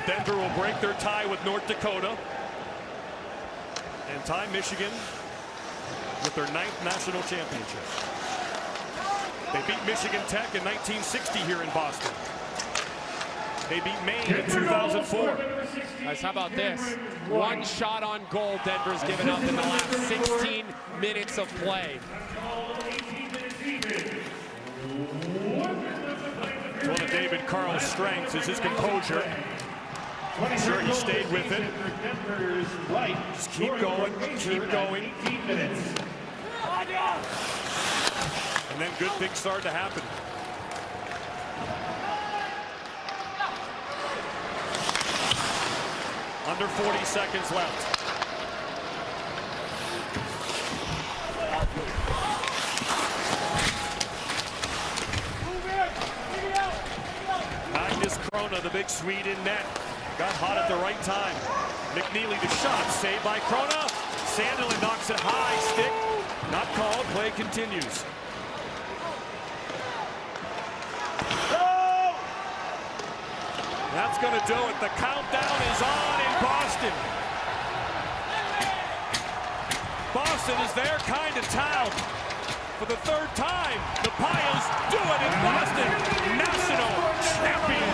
Denver will break their tie with North Dakota and tie Michigan with their 9th national championship. They beat Michigan Tech in 1960 here in Boston. They beat Maine in 2004. Guys, how about this? One shot on goal Denver's given up in the last 16 minutes of play. One of David Carl's strengths is his composure. I'm sure he stayed with it. Just keep going, keep going. And then good things start to happen. Under 40 seconds left. Magnus Krona, the big Swede in net. Got hot at the right time. McNeely the shot, saved by Krona. Sandelin knocks it high, stick. Not called, play continues. That's going to do it. The countdown is on in Boston. Boston is their kind of town. For the 3rd time, the Pios do it in Boston. National champions.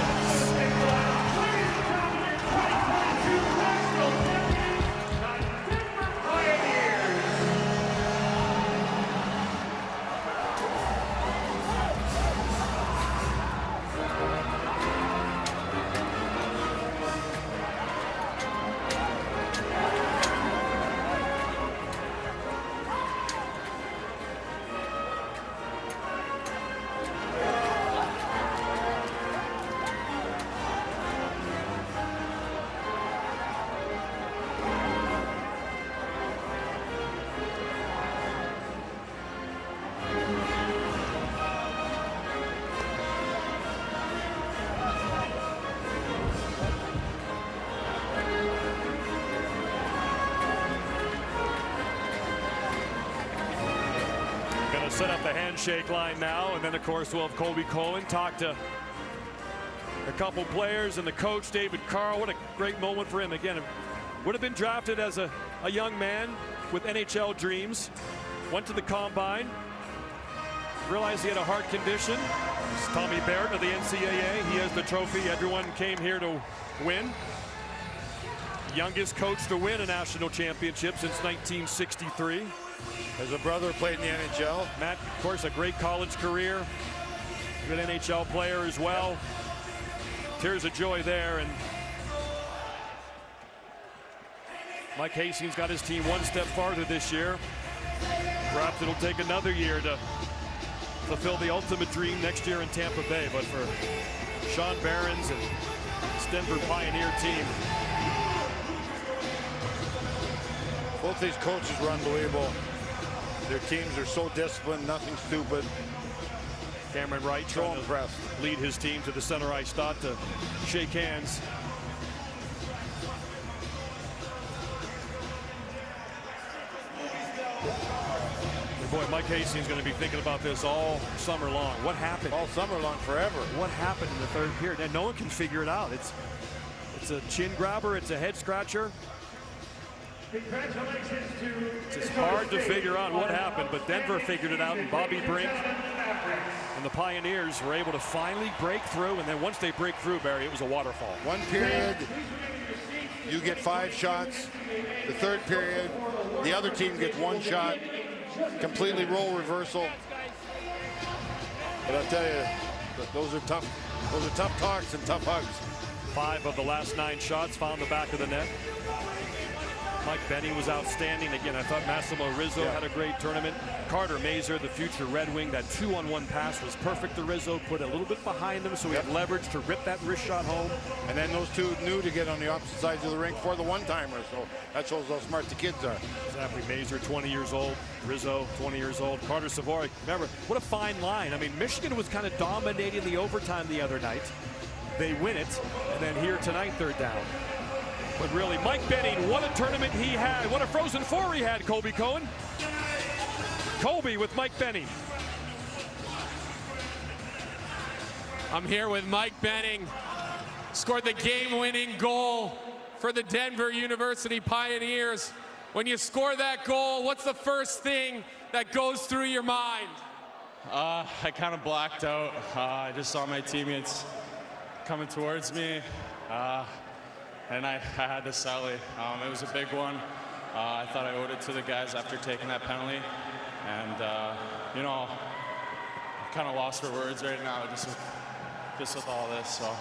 Set up the handshake line now, and then of course we'll have Colby Cohen talk to a couple players and the coach David Carl. What a great moment for him. Again, would have been drafted as a young man with NHL dreams. Went to the combine, realized he had a heart condition. It's Tommy Barrett of the NCAA. He has the trophy everyone came here to win. Youngest coach to win a national championship since 1963. As a brother played in the NHL. Matt, of course, a great college career. Good NHL player as well. Tears of joy there. And Mike Hastings got his team one step farther this year. Perhaps it'll take another year to fulfill the ultimate dream next year in Tampa Bay. But for Sean Barron's and this Denver Pioneer team, both these coaches were unbelievable. Their teams are so disciplined, nothing stupid. Cameron Wright trying to lead his team to the center ice dot to shake hands. And boy, Mike Hastings is going to be thinking about this all summer long. What happened? All summer long, forever. What happened in the 3rd period? And no one can figure it out. It's a chin grabber. It's a head scratcher. It's hard to figure out what happened, but Denver figured it out, and Bobby Brink and the Pioneers were able to finally break through, and then once they break through, Barry, it was a waterfall. One period, you get 5 shots. The 3rd period, the other team gets 1 shot. Completely role reversal. But I'll tell you, those are tough. Those are tough talks and tough hugs. 5 of the last 9 shots found the back of the net. Mike Benny was outstanding. Again, I thought Massimo Rizzo had a great tournament. Carter Mazur, the future Red Wing, that 2-on-1 pass was perfect to Rizzo. Put a little bit behind him so he had leverage to rip that wrist shot home. And then those two knew to get on the opposite sides of the rink for the one-timer. So that shows how smart the kids are. Exactly. Mazur, 20 years old. Rizzo, 20 years old. Carter Savory, remember, what a fine line. I mean, Michigan was kind of dominating the overtime the other night. They win it, and then here tonight, 3rd down. But really, Mike Benning, what a tournament he had. What a Frozen Four he had, Colby Cohen. Colby with Mike Benning. I'm here with Mike Benning. scored the game-winning goal for the Denver University Pioneers. When you score that goal, what's the first thing that goes through your mind? I kind of blacked out. I just saw my teammates coming towards me, and I had to sell it. It was a big one. I thought I owed it to the guys after taking that penalty, and you know, I'm kind of lost for words right now, just with all this. So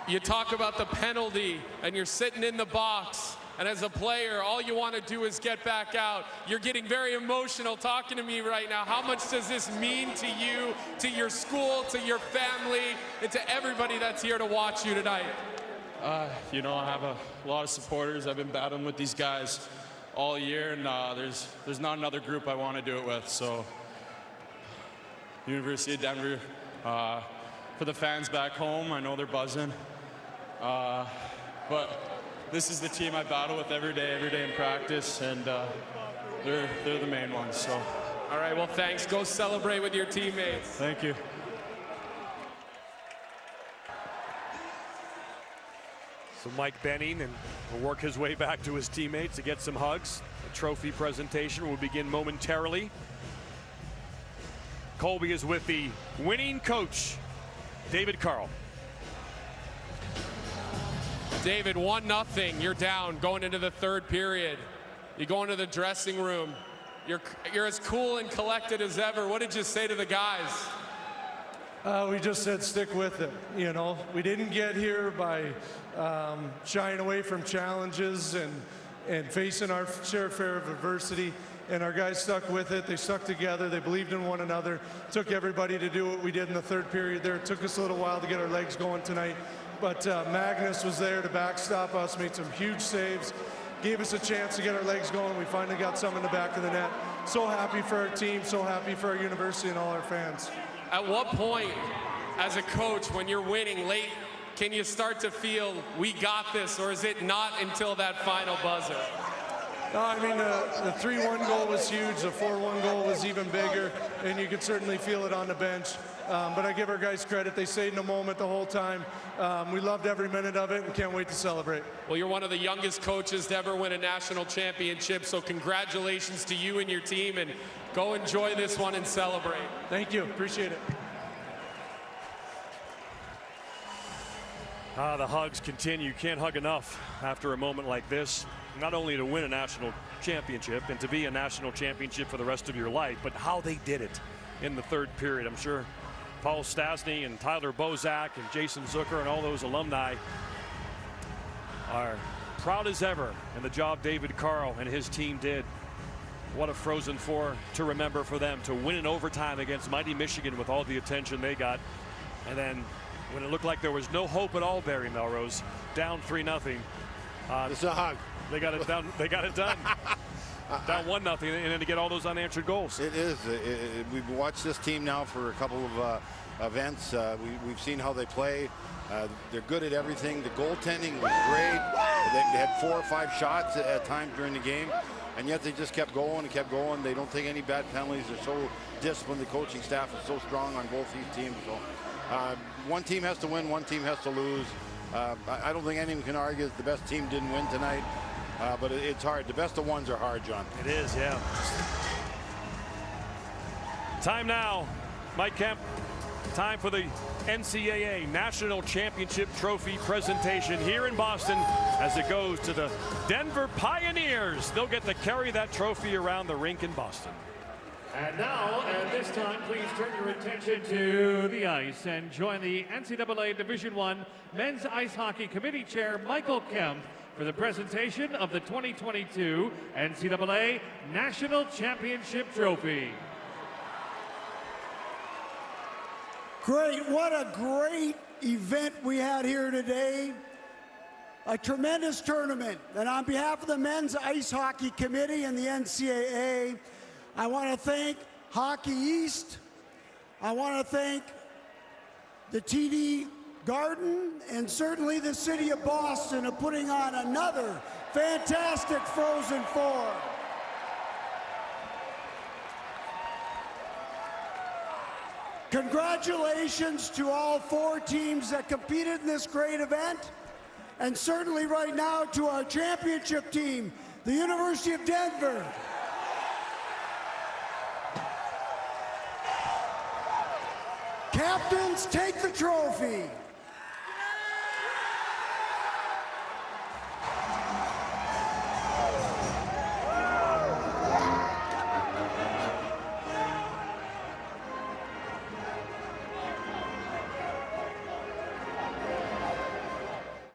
you talk about the penalty, and you're sitting in the box. And as a player, all you want to do is get back out. You're getting very emotional talking to me right now. How much does this mean to you, to your school, to your family, and to everybody that's here to watch you tonight? You know, I have a lot of supporters. I've been battling with these guys all year, and there's not another group I want to do it with. So, University of Denver, for the fans back home, I know they're buzzing. But this is the team I battle with every day in practice, and they're the main ones. So, all right, well, thanks. Go celebrate with your teammates. Thank you. So Mike Benning and will work his way back to his teammates to get some hugs. The trophy presentation will begin momentarily. Colby is with the winning coach, David Carl. David, 1-0, you're down going into the third period. You go into the dressing room. You're as cool and collected as ever. What did you say to the guys? We just said stick with it. You know, we didn't get here by shying away from challenges and facing our share of adversity. And our guys stuck with it. They stuck together. They believed in one another. Took everybody to do what we did in the third period there. It took us a little while to get our legs going tonight. But Magnus was there to backstop us, made some huge saves, gave us a chance to get our legs going. We finally got some in the back of the net. So happy for our team, so happy for our university and all our fans. At what point, as a coach, when you're winning late, can you start to feel, we got this, or is it not until that final buzzer? No, I mean, the 3-1 goal was huge. The 4-1 goal was even bigger, and you could certainly feel it on the bench. But I give our guys credit. They stayed in the moment the whole time. We loved every minute of it and can't wait to celebrate. Well, you're one of the youngest coaches to ever win a national championship, so congratulations to you and your team, and go enjoy this one and celebrate. Thank you. Appreciate it. The hugs continue. You can't hug enough after a moment like this. Not only to win a national championship and to be a national championship for the rest of your life, but how they did it in the third period. I'm sure Paul Stastny and Tyler Bozak and Jason Zucker and all those alumni are proud as ever in the job David Carl and his team did. What a Frozen Four to remember for them, to win in overtime against mighty Michigan with all the attention they got. And then when it looked like there was no hope at all, Barry Melrose, down 3-0. It's a hug. They got it done. They got it done. Down 1-0, and then to get all those unanswered goals. It is. We've watched this team now for a couple of events. We've seen how they play. They're good at everything. The goaltending was great. They had 4 or 5 shots at times during the game, and yet they just kept going and kept going. They don't take any bad penalties. They're so disciplined. The coaching staff is so strong on both these teams. So one team has to win, one team has to lose. I don't think anyone can argue that the best team didn't win tonight. But it's hard. The best of ones are hard, John. It is, yeah. Time now, Mike Kemp. Time for the NCAA National Championship Trophy presentation here in Boston as it goes to the Denver Pioneers. They'll get to carry that trophy around the rink in Boston. And now, at this time, please turn your attention to the ice and join the NCAA Division I Men's Ice Hockey Committee Chair Michael Kemp for the presentation of the 2022 NCAA National Championship Trophy. Great, what a great event we had here today. A tremendous tournament. And on behalf of the Men's Ice Hockey Committee and the NCAA, I want to thank Hockey East. I want to thank the TD Garden and certainly the city of Boston of putting on another fantastic Frozen Four. Congratulations to all 4 teams that competed in this great event, and certainly right now to our championship team, the University of Denver. Captains, take the trophy.